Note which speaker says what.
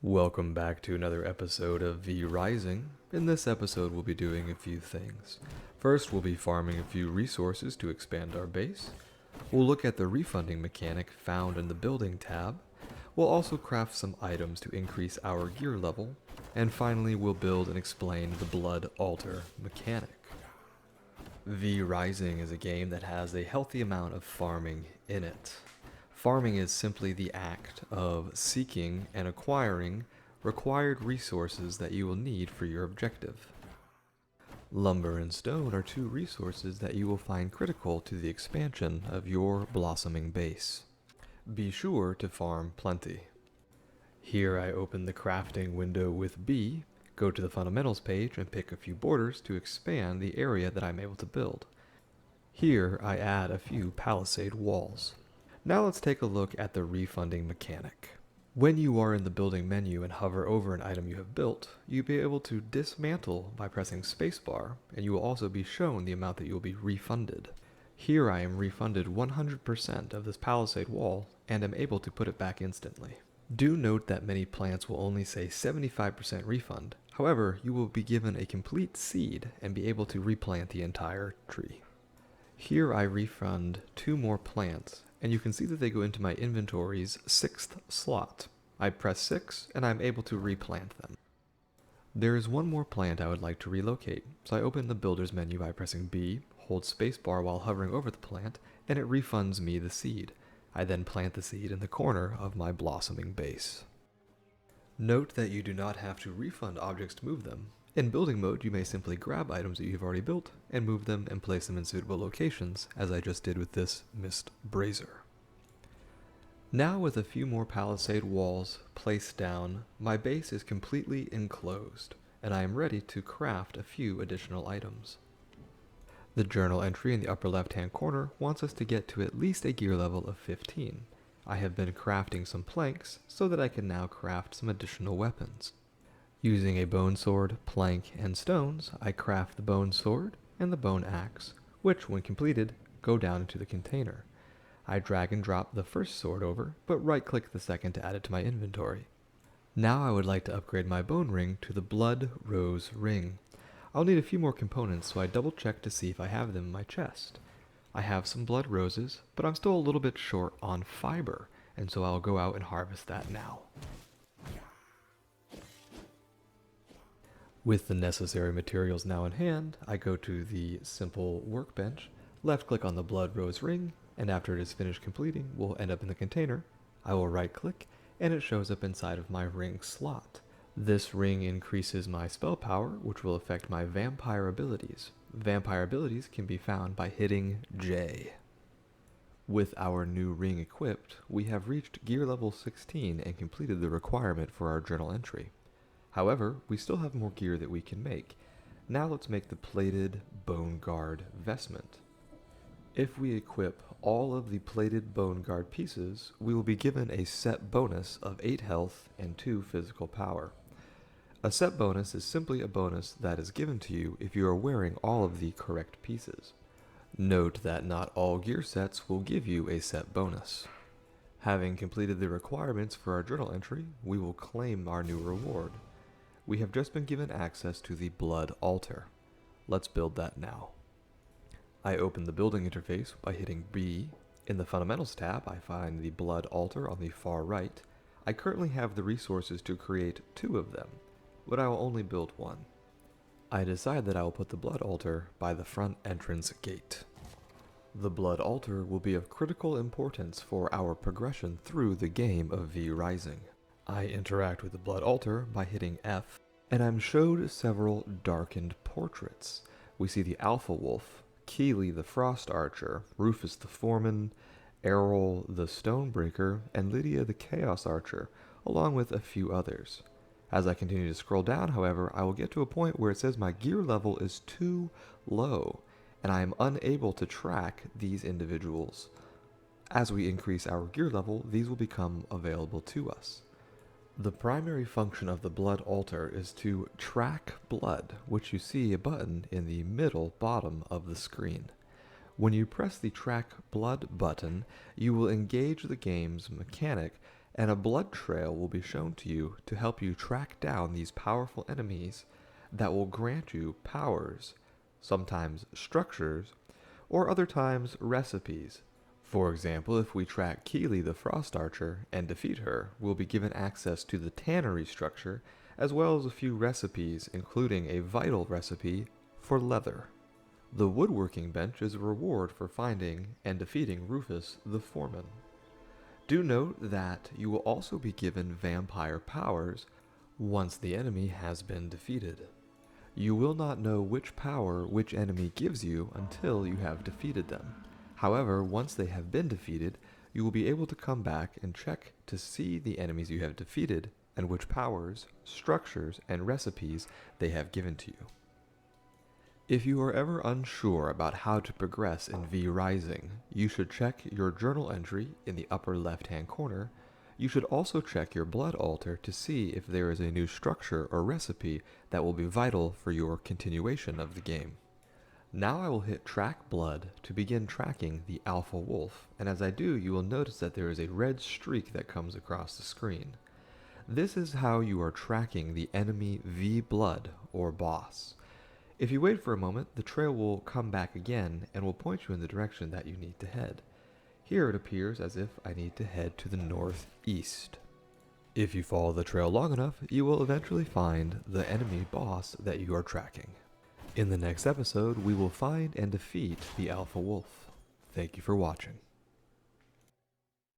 Speaker 1: Welcome back to another episode of V Rising. In this episode, we'll be doing a few things. First, we'll be farming a few resources to expand our base. We'll look at the refunding mechanic found in the building tab. We'll also craft some items to increase our gear level. And finally, we'll build and explain the Blood Altar mechanic. V Rising is a game that has a healthy amount of farming in it. Farming is simply the act of seeking and acquiring required resources that you will need for your objective. Lumber and stone are two resources that you will find critical to the expansion of your blossoming base. Be sure to farm plenty. Here I open the crafting window with B, go to the fundamentals page and pick a few borders to expand the area that I'm able to build. Here I add a few palisade walls. Now let's take a look at the refunding mechanic. When you are in the building menu and hover over an item you have built, you'll be able to dismantle by pressing spacebar, and you will also be shown the amount that you will be refunded. Here I am refunded 100% of this palisade wall and am able to put it back instantly. Do note that many plants will only say 75% refund. However, you will be given a complete seed and be able to replant the entire tree. Here I refund 2 more plants, and you can see that they go into my inventory's 6th slot. I press 6 and I'm able to replant them. There is one more plant I would like to relocate, so I open the builder's menu by pressing B, hold spacebar while hovering over the plant, and it refunds me the seed. I then plant the seed in the corner of my blossoming base. Note that you do not have to refund objects to move them. In building mode, you may simply grab items that you've already built and move them and place them in suitable locations, as I just did with this mist brazier. Now with a few more palisade walls placed down, my base is completely enclosed, and I am ready to craft a few additional items. The journal entry in the upper left-hand corner wants us to get to at least a gear level of 15. I have been crafting some planks so that I can now craft some additional weapons. Using a bone sword, plank, and stones, I craft the bone sword and the bone axe, which, when completed, go down into the container. I drag and drop the first sword over, but right-click the second to add it to my inventory. Now I would like to upgrade my bone ring to the Blood Rose Ring. I'll need a few more components, so I double-check to see if I have them in my chest. I have some blood roses, but I'm still a little bit short on fiber, and so I'll go out and harvest that now. With the necessary materials now in hand, I go to the simple workbench, left-click on the Blood Rose Ring, and after it is finished completing, will end up in the container. I will right-click, and it shows up inside of my ring slot. This ring increases my spell power, which will affect my vampire abilities. Vampire abilities can be found by hitting J. With our new ring equipped, we have reached gear level 16 and completed the requirement for our journal entry. However, we still have more gear that we can make. Now let's make the plated bone guard vestment. If we equip all of the plated bone guard pieces, we will be given a set bonus of 8 health and 2 physical power. A set bonus is simply a bonus that is given to you if you are wearing all of the correct pieces. Note that not all gear sets will give you a set bonus. Having completed the requirements for our journal entry, we will claim our new reward. We have just been given access to the Blood Altar. Let's build that now. I open the building interface by hitting B. In the Fundamentals tab, I find the Blood Altar on the far right. I currently have the resources to create 2 of them, but I will only build 1. I decide that I will put the Blood Altar by the front entrance gate. The Blood Altar will be of critical importance for our progression through the game of V Rising. I interact with the Blood Altar by hitting F, and I'm showed several darkened portraits. We see the Alpha Wolf, Keely the Frost Archer, Rufus the Foreman, Errol the Stonebreaker, and Lydia the Chaos Archer, along with a few others. As I continue to scroll down, however, I will get to a point where it says my gear level is too low, and I am unable to track these individuals. As we increase our gear level, these will become available to us. The primary function of the Blood Altar is to track blood, which you see a button in the middle bottom of the screen. When you press the Track Blood button, you will engage the game's mechanic and a blood trail will be shown to you to help you track down these powerful enemies that will grant you powers, sometimes structures, or other times recipes. For example, if we track Keely the Frost Archer and defeat her, we'll be given access to the tannery structure, as well as a few recipes, including a vital recipe for leather. The woodworking bench is a reward for finding and defeating Rufus the Foreman. Do note that you will also be given vampire powers once the enemy has been defeated. You will not know which power which enemy gives you until you have defeated them. However, once they have been defeated, you will be able to come back and check to see the enemies you have defeated and which powers, structures, and recipes they have given to you. If you are ever unsure about how to progress in V Rising, you should check your journal entry in the upper left-hand corner. You should also check your blood altar to see if there is a new structure or recipe that will be vital for your continuation of the game. Now I will hit Track Blood to begin tracking the Alpha Wolf, and as I do, you will notice that there is a red streak that comes across the screen. This is how you are tracking the enemy V Blood, or boss. If you wait for a moment, the trail will come back again and will point you in the direction that you need to head. Here it appears as if I need to head to the northeast. If you follow the trail long enough, you will eventually find the enemy boss that you are tracking. In the next episode, we will find and defeat the Alpha Wolf. Thank you for watching.